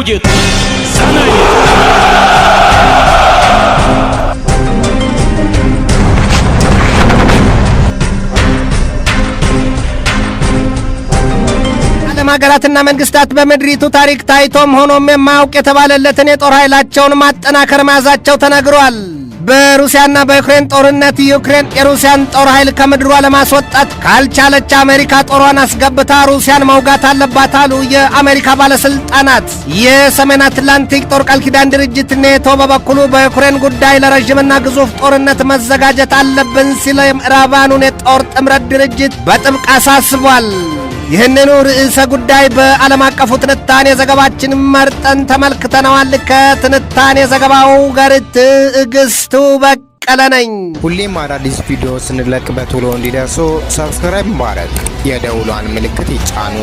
будет за нами. ሀገራትና መንግስታት በመድሪቱ ታሪክ ታይቶም ሆኖም የማያውቅ የተባለለትን የጦር ኃይላቸውን ማጠናከር መያዛቸው ተነግሯል። በሩሲያና በዩክሬን ጦርነት ዩክሬን የሩሲያን ጦር ኃይል ከምድሯ ለማስወጣት ካልቻለች አሜሪካ ጦሯን አስገብታ ሩሲያን መውጋት አለባት አሉ የአሜሪካ ባለስልጣናት። የሰሜን አትላንቲክ ጦር ቃል ኪዳን ድርጅት ኔቶ በበኩሉ በዩክሬን ጉዳይ ለረጅምና ግዙፍ ጦርነት መዘጋጀት አለብን ሲል የምዕራባኑን የጦር ጥምረት ድርጅት በጥብቅ አሳስቧል። ይህንኑ ርዕሰ ጉዳይ በዓለም አቀፉ ትንታኔ ዘገባችን መርጠን ተመልክተነዋል። ከትንታኔ ዘገባው ጋር ትዕግስቱ በቀለ ነኝ። ሁሌም አዳዲስ ቪዲዮ ስንለቅ በቶሎ እንዲደርሱ ሰብስክራይብ ማድረግ የደውሏን ምልክት ይጫኑ።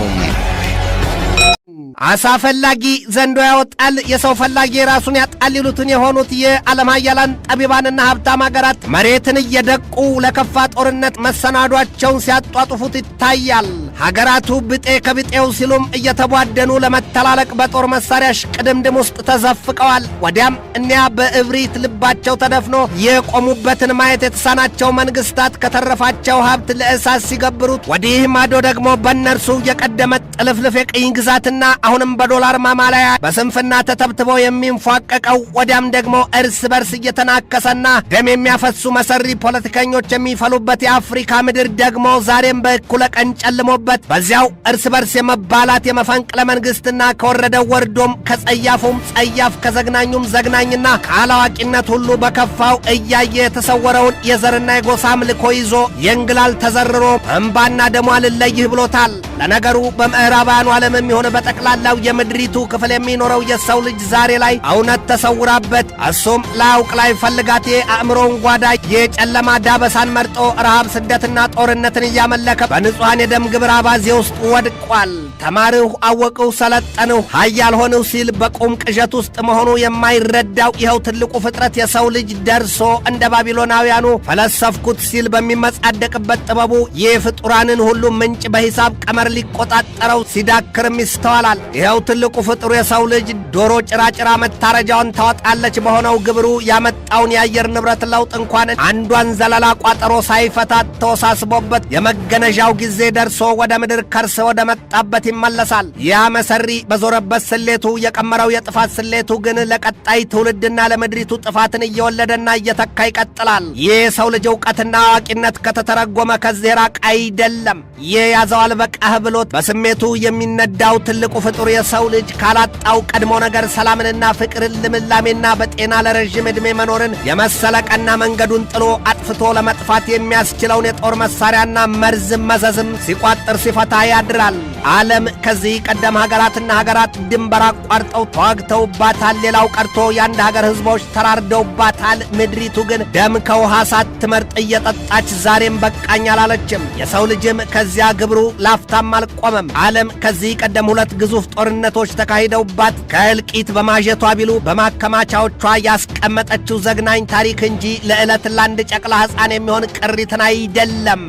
አሳ ፈላጊ ዘንዶ ያወጣል፣ የሰው ፈላጊ ራሱን ያጣል ይሉትን የሆኑት የዓለም ሀያላን ጠቢባንና ሀብታም ሀገራት መሬትን እየደቁ ለከፋ ጦርነት መሰናዷቸውን ሲያጧጡፉት ይታያል። ሀገራቱ ብጤ ከብጤው ሲሉም እየተቧደኑ ለመተላለቅ በጦር መሳሪያ ሽቅድምድም ውስጥ ተዘፍቀዋል። ወዲያም እኒያ በእብሪት ልባቸው ተደፍኖ የቆሙበትን ማየት የተሳናቸው መንግስታት ከተረፋቸው ሀብት ለእሳት ሲገብሩት፣ ወዲህ ማዶ ደግሞ በእነርሱ የቀደመ ጥልፍልፍ የቅኝ ግዛትና አሁንም በዶላር ማማለያ በስንፍና ተተብትበው የሚንፏቀቀው፣ ወዲያም ደግሞ እርስ በርስ እየተናከሰና ደም የሚያፈሱ መሰሪ ፖለቲከኞች የሚፈሉበት የአፍሪካ ምድር ደግሞ ዛሬም በእኩለ ቀን ጨልሞበት በዚያው እርስ በርስ የመባላት የመፈንቅለ መንግስትና ከወረደው ወርዶም ከጸያፉም ጸያፍ ከዘግናኙም ዘግናኝና ከአላዋቂነት ሁሉ በከፋው እያየ የተሰወረውን የዘርና የጎሳ አምልኮ ይዞ የእንግላል ተዘርሮ እንባና ደሟ ልለይህ ብሎታል። ለነገሩ በምዕራባውያኑ ዓለም የሚሆን በጠቅላላው የምድሪቱ ክፍል የሚኖረው የሰው ልጅ ዛሬ ላይ እውነት ተሰውራበት እሱም ላያውቅ ላይ ፈልጋት የአእምሮውን ጓዳ የጨለማ ዳበሳን መርጦ ረሃብ፣ ስደትና ጦርነትን እያመለከ በንጹሐን የደም ግብር አባዜ ውስጥ ወድቋል። ተማርሁ፣ አወቅሁ፣ ሰለጠንሁ፣ ኃያል ሆንሁ ሲል በቁም ቅዠት ውስጥ መሆኑ የማይረዳው ይኸው ትልቁ ፍጥረት የሰው ልጅ ደርሶ እንደ ባቢሎናውያኑ ፈለሰፍኩት ሲል በሚመጻደቅበት ጥበቡ የፍጡራንን ሁሉ ምንጭ በሂሳብ ቀመር ሊቆጣጠረው ሲዳክርም ይስተዋላል። ይኸው ትልቁ ፍጡር የሰው ልጅ ዶሮ ጭራጭራ መታረጃውን ታወጣለች በሆነው ግብሩ ያመጣውን የአየር ንብረት ለውጥ እንኳን አንዷን ዘለላ ቋጠሮ ሳይፈታት ተወሳስቦበት የመገነዣው ጊዜ ደርሶ ወደ ምድር ከርስ ወደ መጣበት ይመለሳል። ያ መሰሪ በዞረበት ስሌቱ የቀመረው የጥፋት ስሌቱ ግን ለቀጣይ ትውልድና ለምድሪቱ ጥፋትን እየወለደና እየተካ ይቀጥላል። ይህ የሰው ልጅ ዕውቀትና አዋቂነት ከተተረጎመ ከዚህ ራቅ አይደለም። የያዘው አልበቃህ ብሎት በስሜቱ የሚነዳው ትልቁ ፍጡር የሰው ልጅ ካላጣው ቀድሞ ነገር ሰላምንና ፍቅርን፣ ልምላሜና በጤና ለረዥም ዕድሜ መኖርን የመሰለ ቀና መንገዱን ጥሎ አጥፍቶ ለመጥፋት የሚያስችለውን የጦር መሳሪያና መርዝም መዘዝም ሲቋጥር ሲፈታ ያድራል። ዓለም ከዚህ ቀደም ሀገራትና ሀገራት ድንበር አቋርጠው ተዋግተውባታል። ሌላው ቀርቶ የአንድ ሀገር ሕዝቦች ተራርደውባታል። ምድሪቱ ግን ደም ከውሃ ሳትመርጥ እየጠጣች ዛሬም በቃኝ አላለችም። የሰው ልጅም ከዚያ ግብሩ ላፍታም አልቆመም። ዓለም ከዚህ ቀደም ሁለት ግዙፍ ጦርነቶች ተካሂደውባት ከእልቂት በማጀቷ ቢሉ በማከማቻዎቿ ያስቀመጠችው ዘግናኝ ታሪክ እንጂ ለዕለት ላንድ ጨቅላ ሕፃን የሚሆን ቅሪትን አይደለም።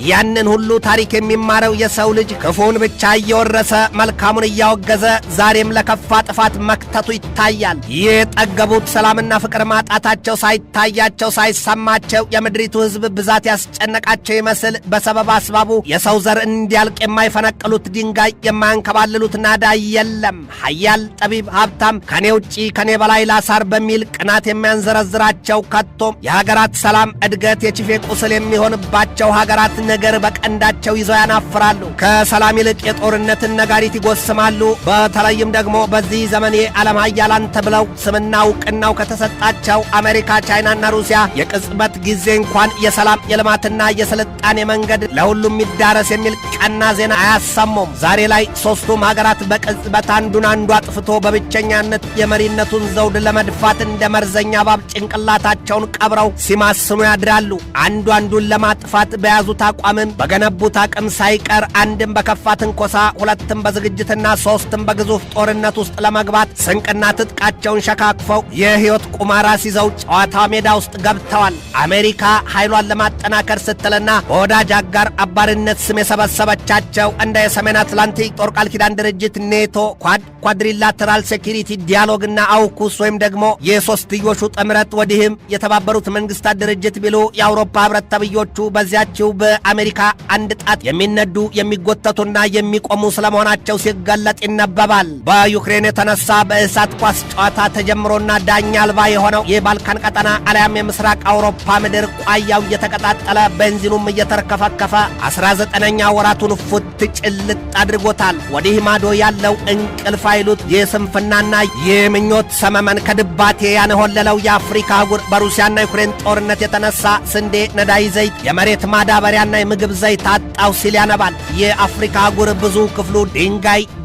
ያንን ሁሉ ታሪክ የሚማረው የሰው ልጅ ክፉን ብቻ እየወረሰ መልካሙን እያወገዘ ዛሬም ለከፋ ጥፋት መክተቱ ይታያል። የጠገቡት ሰላምና ፍቅር ማጣታቸው ሳይታያቸው ሳይሰማቸው የምድሪቱ ሕዝብ ብዛት ያስጨነቃቸው ይመስል በሰበብ አስባቡ የሰው ዘር እንዲያልቅ የማይፈነቅሉት ድንጋይ የማያንከባልሉት ናዳ የለም። ኃያል፣ ጠቢብ፣ ሀብታም ከኔ ውጪ ከኔ በላይ ላሳር በሚል ቅናት የሚያንዘረዝራቸው ከቶም የሀገራት ሰላም እድገት የችፌ ቁስል የሚሆንባቸው ሀገራት ነገር በቀንዳቸው ይዘው ያናፍራሉ። ከሰላም ይልቅ የጦርነትን ነጋሪት ይጎስማሉ። በተለይም ደግሞ በዚህ ዘመን የዓለም ሀያላን ተብለው ስምና ዕውቅናው ከተሰጣቸው አሜሪካ፣ ቻይናና ሩሲያ የቅጽበት ጊዜ እንኳን የሰላም የልማትና የስልጣኔ መንገድ ለሁሉም ይዳረስ የሚል ቀና ዜና አያሰሙም። ዛሬ ላይ ሦስቱም ሀገራት በቅጽበት አንዱን አንዱ አጥፍቶ በብቸኛነት የመሪነቱን ዘውድ ለመድፋት እንደ መርዘኛ እባብ ጭንቅላታቸውን ቀብረው ሲማስኑ ያድራሉ። አንዱ አንዱን ለማጥፋት በያዙት አቋምም በገነቡት አቅም ሳይቀር አንድም በከፋ ትንኮሳ፣ ሁለትም በዝግጅትና ሶስትም በግዙፍ ጦርነት ውስጥ ለመግባት ስንቅና ትጥቃቸውን ሸካክፈው የሕይወት ቁማራ ሲዘው ጨዋታ ሜዳ ውስጥ ገብተዋል። አሜሪካ ኃይሏን ለማጠናከር ስትልና በወዳጅ አጋር አባርነት ስም የሰበሰበቻቸው እንደ የሰሜን አትላንቲክ ጦር ቃል ኪዳን ድርጅት ኔቶ፣ ኳድሪላተራል ሴኪሪቲ ዲያሎግና አውኩስ ወይም ደግሞ የሶስትዮሹ ጥምረት ወዲህም የተባበሩት መንግስታት ድርጅት ቢሉ የአውሮፓ ህብረት ተብዮቹ በዚያችው በአሜሪካ አንድ ጣት የሚነዱ የሚጎተቱና የሚቆሙ ስለመሆናቸው ሲገለጥ ይነበባል። በዩክሬን የተነሳ በእሳት ኳስ ጨዋታ ተጀምሮና ዳኛ አልባ የሆነው የባልካን ቀጠና አልያም የምስራቅ አውሮፓ ምድር ቋያው እየተቀጣጠለ ቤንዚኑም እየተርከፈከፈ 19ኛ ወራቱን ፉት ጭልጥ አድርጎታል። ወዲህ ማዶ ያለው እንቅልፍ አይሉት የስንፍናና የምኞት ሰመመን ከድባቴ ያነሆለለው የአፍሪካ አህጉር በሩሲያና ዩክሬን ጦርነት የተነሳ ስንዴ፣ ነዳይ ዘይት፣ የመሬት ማዳበሪያና የምግብ ዘይት አጣው ሲል ያነባል። የአፍሪካ አህጉር ብዙ ክፍሉ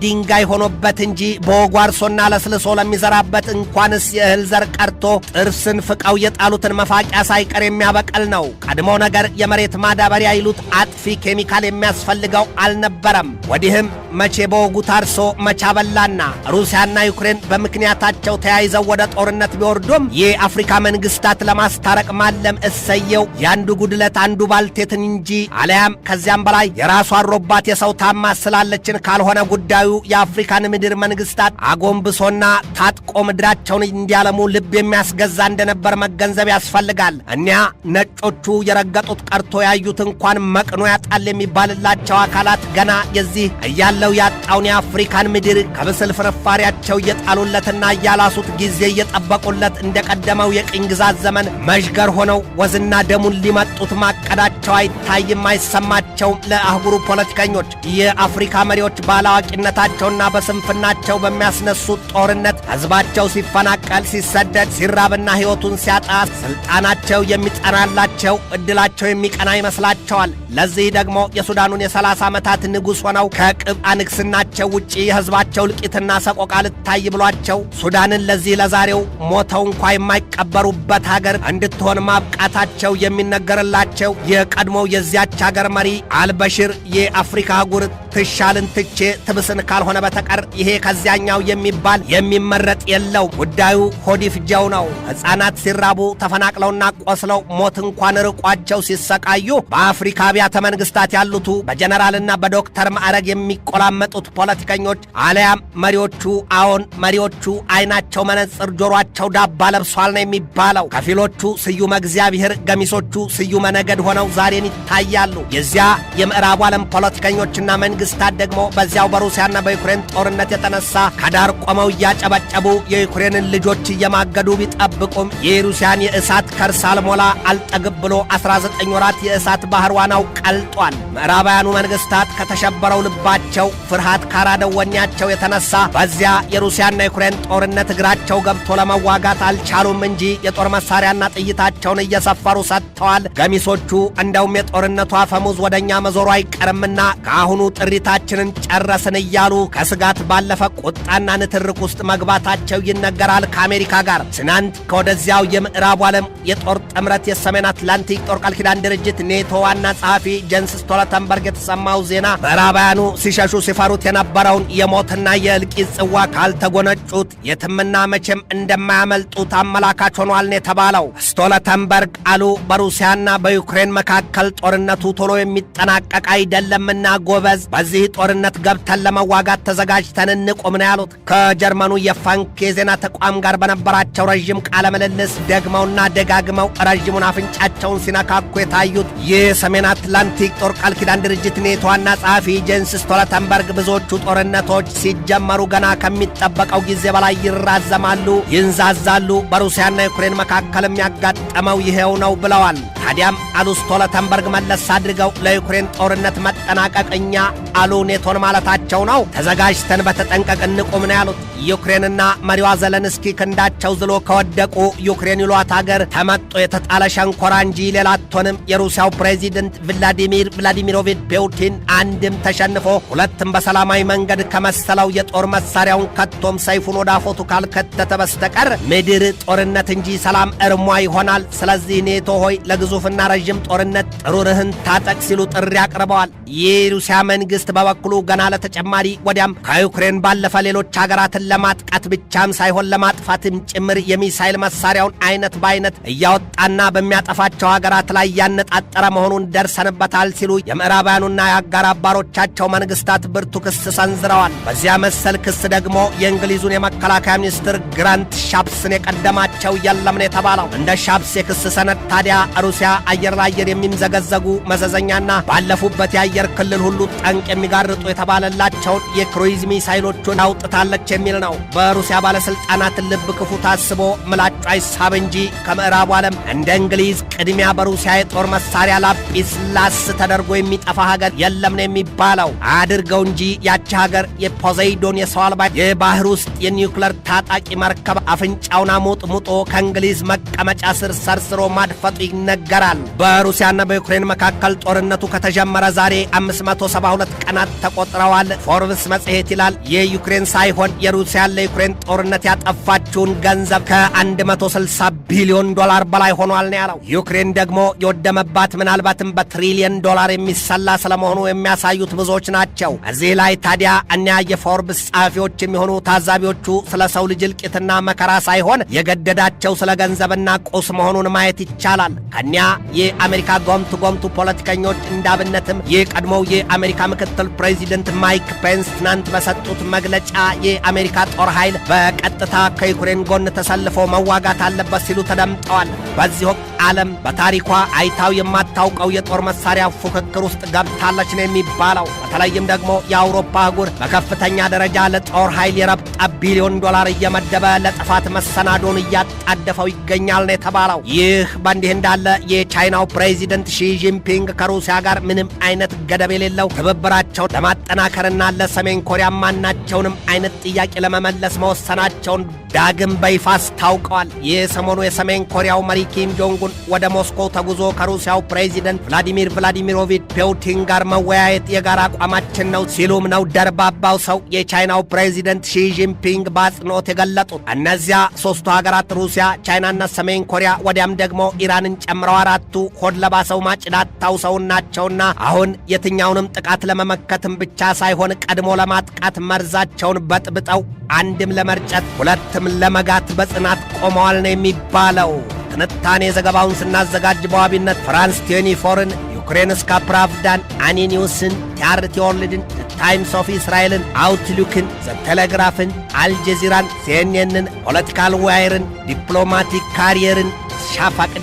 ድንጋይ ሆኖበት እንጂ በወጉ አርሶና ለስልሶ ለሚዘራበት እንኳንስ የእህል ዘር ቀርቶ ጥርስን ፍቀው የጣሉትን መፋቂያ ሳይቀር የሚያበቀል ነው። ቀድሞ ነገር የመሬት ማዳበሪያ ይሉት አጥፊ ኬሚካል የሚያስፈልገው አልነበረም። ወዲህም መቼ በወጉ ታርሶ መቻ በላና ሩሲያና ዩክሬን በምክንያታቸው ተያይዘው ወደ ጦርነት ቢወርዱም የአፍሪካ መንግስታት ለማስታረቅ ማለም እሰየው የአንዱ ጉድለት አንዱ ባልቴትን እንጂ አለያም ከዚያም በላይ የራሷ አሮባት የሰው ታማ ስላለችን ካልሆነ ጉዳዩ የአፍሪካን ምድር መንግስታት አጎንብሶና ታጥቆ ምድራቸውን እንዲያለሙ ልብ የሚያስገዛ እንደነበር መገንዘብ ያስፈልጋል። እኒያ ነጮቹ የረገጡት ቀርቶ ያዩት እንኳን መቅኖ ያጣል የሚባልላቸው አካላት ገና የዚህ እያለው ያጣውን የአፍሪካን ምድር ከብስል ፍርፋሪያቸው እየጣሉለትና እያላሱት ጊዜ እየጠበቁለት እንደቀደመው የቅኝ ግዛት ዘመን መዥገር ሆነው ወዝና ደሙን ሊመጡት ማቀዳቸው አይታይም፣ አይሰማቸውም። ለአህጉሩ ፖለቲከኞች የአፍሪካ መሪዎች ባላዋቂነታቸውና በስንፍናቸው በሚያስነሱት ጦርነት ህዝባቸው ሲፈናቀል፣ ሲሰደድ፣ ሲራብና ሕይወቱን ሲያጣ ስልጣናቸው የሚጠናላቸው እድላቸው የሚቀና ይመስላቸዋል። ለዚህ ደግሞ የሱዳኑን የ30 ዓመታት ንጉሥ ሆነው ከቅብ አንግስናቸው ውጪ የህዝባቸው ልቂትና ሰቆቃ ልታይ ብሏቸው ሱዳንን ለዚህ ለዛሬው ሞተው እንኳ የማይቀበሩበት ሀገር እንድትሆን ማብቃታቸው የሚነገርላቸው የቀድሞው የዚያች ሀገር መሪ አልበሽር የአፍሪካ አህጉር ትሻልን ትቼ ትብስን ካልሆነ በተቀር ይሄ ከዚያኛው የሚባል የሚመረጥ የለው፣ ጉዳዩ ሆዲፍጀው ነው። ሕፃናት ሲራቡ ተፈናቅለውና ቆስለው ሞት እንኳን ርቋቸው ሲሰቃዩ በአፍሪካ አብያተ መንግስታት ያሉቱ በጀነራልና በዶክተር ማዕረግ የሚቆላመጡት ፖለቲከኞች አለያም መሪዎቹ አዎን መሪዎቹ አይናቸው መነጽር ጆሮአቸው ዳባ ለብሷል ነው የሚባለው። ከፊሎቹ ስዩመ እግዚአብሔር ገሚሶቹ ስዩመ ነገድ ሆነው ዛሬን ይታያሉ። የዚያ የምዕራቡ ዓለም ፖለቲከኞችና መንግስታት ደግሞ በዚያው በሩሲያና በዩክሬን ጦርነት የተነሳ ከዳር ቆመው እያጨበጨቡ የዩክሬንን ልጆች እየማገዱ ቢጠብቁም የሩሲያን የእሳት ከርስ አልሞላ አልጠግብ ብሎ 19 ወራት የእሳት ባህር ዋናው ቀልጧል። ምዕራባውያኑ መንግስታት ከተሸበረው ልባቸው ፍርሃት ካራደው ወኔያቸው የተነሳ በዚያ የሩሲያና ዩክሬን ጦርነት እግራቸው ገብቶ ለመዋጋት አልቻሉም እንጂ የጦር መሳሪያና ጥይታቸውን እየሰፈሩ ሰጥተዋል። ገሚሶቹ እንደውም የጦርነቱ አፈሙዝ ወደኛ መዞሩ አይቀርምና ከአሁኑ ጥሪታችንን ጨረስን እያሉ ከስጋት ባለፈ ቁጣና ንትርክ ውስጥ መግባታቸው ይነገራል። ከአሜሪካ ጋር ትናንት ከወደዚያው የምዕራቡ ዓለም የጦር ጥምረት የሰሜን አትላንቲክ ጦር ቃል ኪዳን ድርጅት ኔቶ ዋና ጸሐፊ ጄንስ ስቶልተንበርግ የተሰማው ዜና ምዕራባውያኑ ሲሸሹ ሲፈሩት የነበረውን የሞትና የእልቂት ጽዋ ካልተጎነጩት የትምና መቼም እንደማያመልጡት አመላካች ሆኗል ነው የተባለው። ስቶልተንበርግ አሉ በሩሲያና በዩክሬን መካከል ጦርነቱ ቶሎ የሚጠናቀቅ አይደለምና ጎበዝ፣ በዚህ ጦርነት ገብተን ለመዋጋት ተዘጋጅተን እንቆም ነው ያሉት። ከጀርመኑ የፋንክ የዜና ተቋም ጋር በነበራቸው ረዥም ቃለ ምልልስ ደግመውና ደጋግመው ረዥሙን አፍንጫቸውን ሲነካኩ የታዩት የሰሜን አትላንቲክ ጦር ቃል ኪዳን ድርጅት ኔቶ ዋና ጸሐፊ ጄንስ ስቶልተንበርግ ብዙዎቹ ጦርነቶች ሲጀመሩ ገና ከሚጠበቀው ጊዜ በላይ ይራዘማሉ፣ ይንዛዛሉ፣ በሩሲያና ዩክሬን መካከል የሚያጋጠመው ይሄው ነው ብለዋል። ታዲያም አሉ ስቶልተንበርግ መለስ አድርገው ለዩክሬን ጦርነት መጠናቀቅ እኛ አሉ ኔቶን ማለታቸው ነው ተዘጋጅተን በተጠንቀቅ እንቁም ነው ያሉት። ዩክሬንና መሪዋ ዘለንስኪ ክንዳቸው ዝሎ ከወደቁ ዩክሬን ይሏት አገር ተመጦ የተጣለ ሸንኮራ እንጂ ሌላ አትሆንም። የሩሲያው ፕሬዚደንት ቭላዲሚሮቪች ፑቲን አንድም ተሸንፎ ሁለትም በሰላማዊ መንገድ ከመሰለው የጦር መሳሪያውን ከቶም ሰይፉን ወደ አፎቱ ካልከተተ በስተቀር ምድር ጦርነት እንጂ ሰላም እርሟ ይሆናል። ስለዚህ ኔቶ ሆይ ለግዙ ግዙፍና ረዥም ጦርነት ጥሩርህን ታጠቅ ሲሉ ጥሪ አቅርበዋል። የሩሲያ መንግስት በበኩሉ ገና ለተጨማሪ ወዲያም ከዩክሬን ባለፈ ሌሎች ሀገራትን ለማጥቃት ብቻም ሳይሆን ለማጥፋትም ጭምር የሚሳይል መሳሪያውን አይነት በአይነት እያወጣና በሚያጠፋቸው ሀገራት ላይ ያነጣጠረ መሆኑን ደርሰንበታል ሲሉ የምዕራባውያኑና የአጋር አባሮቻቸው መንግስታት ብርቱ ክስ ሰንዝረዋል። በዚያ መሰል ክስ ደግሞ የእንግሊዙን የመከላከያ ሚኒስትር ግራንት ሻፕስን የቀደማቸው የለም ነው የተባለው። እንደ ሻፕስ የክስ ሰነድ ታዲያ ሩሲያ አየር ለአየር የሚምዘገዘጉ መዘዘኛና ባለፉበት የአየር ክልል ሁሉ ጠንቅ የሚጋርጡ የተባለላቸውን የክሩይዝ ሚሳይሎቹን አውጥታለች የሚል ነው። በሩሲያ ባለስልጣናት ልብ ክፉ ታስቦ ምላጩ አይሳብ እንጂ ከምዕራቡ ዓለም እንደ እንግሊዝ ቅድሚያ በሩሲያ የጦር መሳሪያ ላጲስ ላስ ተደርጎ የሚጠፋ ሀገር የለም ነው የሚባለው። አድርገው እንጂ ያቺ ሀገር የፖዘይዶን የሰው አልባ የባህር ውስጥ የኒውክለር ታጣቂ መርከብ አፍንጫውን አሞጥሙጦ ከእንግሊዝ መቀመጫ ስር ሰርስሮ ማድፈጡ ይነገራል። በሩሲያና በዩክሬን መካከል ጦርነቱ ከተጀመረ ዛሬ 572 ቀናት ተቆጥረዋል። ፎርብስ መጽሔት ይላል የዩክሬን ሳይሆን የሩሲያን ለዩክሬን ጦርነት ያጠፋችውን ገንዘብ ከ160 ቢሊዮን ዶላር በላይ ሆኗል ነው ያለው። ዩክሬን ደግሞ የወደመባት ምናልባትም በትሪሊየን ዶላር የሚሰላ ስለመሆኑ የሚያሳዩት ብዙዎች ናቸው። እዚህ ላይ ታዲያ እኒያ የፎርብስ ጸሐፊዎች የሚሆኑ ታዛቢዎቹ ስለ ሰው ልጅ እልቂትና መከራ ሳይሆን የገደዳቸው ስለ ገንዘብና ቁስ መሆኑን ማየት ይቻላል። ከኒያ የአሜሪካ ጎምቱ ፖለቲከኞች እንዳብነትም የቀድሞው የአሜሪካ ምክትል ፕሬዚደንት ማይክ ፔንስ ትናንት በሰጡት መግለጫ የአሜሪካ ጦር ኃይል በቀጥታ ከዩክሬን ጎን ተሰልፎ መዋጋት አለበት ሲሉ ተደምጠዋል። በዚህ ወቅት ዓለም በታሪኳ አይታው የማታውቀው የጦር መሳሪያ ፉክክር ውስጥ ገብታለች ነው የሚባለው። በተለይም ደግሞ የአውሮፓ አህጉር በከፍተኛ ደረጃ ለጦር ኃይል የረብጣ ቢሊዮን ዶላር እየመደበ ለጥፋት መሰናዶን እያጣደፈው ይገኛል ነው የተባለው። ይህ በእንዲህ እንዳለ የቻይናው ፕሬዚደንት ሺጂንፒንግ ከሩሲያ ጋር ምንም አይነት ገደብ የሌለው ትብብራቸውን ለማጠናከርና ለሰሜን ኮሪያ ማናቸውንም አይነት ጥያቄ ለመመለስ መወሰናቸውን ዳግም በይፋ አስታውቀዋል። ይህ ሰሞኑ የሰሜን ኮሪያው መሪ ኪም ጆንጉን ወደ ሞስኮ ተጉዞ ከሩሲያው ፕሬዚደንት ቭላዲሚር ቭላዲሚሮቪች ፑቲን ጋር መወያየት የጋራ አቋማችን ነው ሲሉም ነው ደርባባው ሰው የቻይናው ፕሬዚደንት ሺጂንፒንግ በአጽንኦት የገለጡት። እነዚያ ሦስቱ ሀገራት ሩሲያ፣ ቻይናና ሰሜን ኮሪያ ወዲያም ደግሞ ኢራንን ጨምረው አራቱ ሆድ ለባሰው ማጭዳት ታውሰውን ናቸውና አሁን የትኛውንም ጥቃት ለመመከትም ብቻ ሳይሆን ቀድሞ ለማጥቃት መርዛቸውን በጥብጠው አንድም ለመርጨት ሁለትም ለመጋት በጽናት ቆመዋል ነው የሚባለው። ትንታኔ ዘገባውን ስናዘጋጅ በዋቢነት ፍራንስ 24ን፣ ዩክሬንስካ ፕራቭዳን፣ አኒኒውስን፣ ቲአርቲ ወርልድን፣ ታይምስ ኦፍ እስራኤልን፣ አውትሉክን፣ ዘቴሌግራፍን፣ አልጀዚራን፣ ሲኤንኤንን፣ ፖለቲካል ዋይርን፣ ዲፕሎማቲክ ካሪየርን፣ ሻፋቅን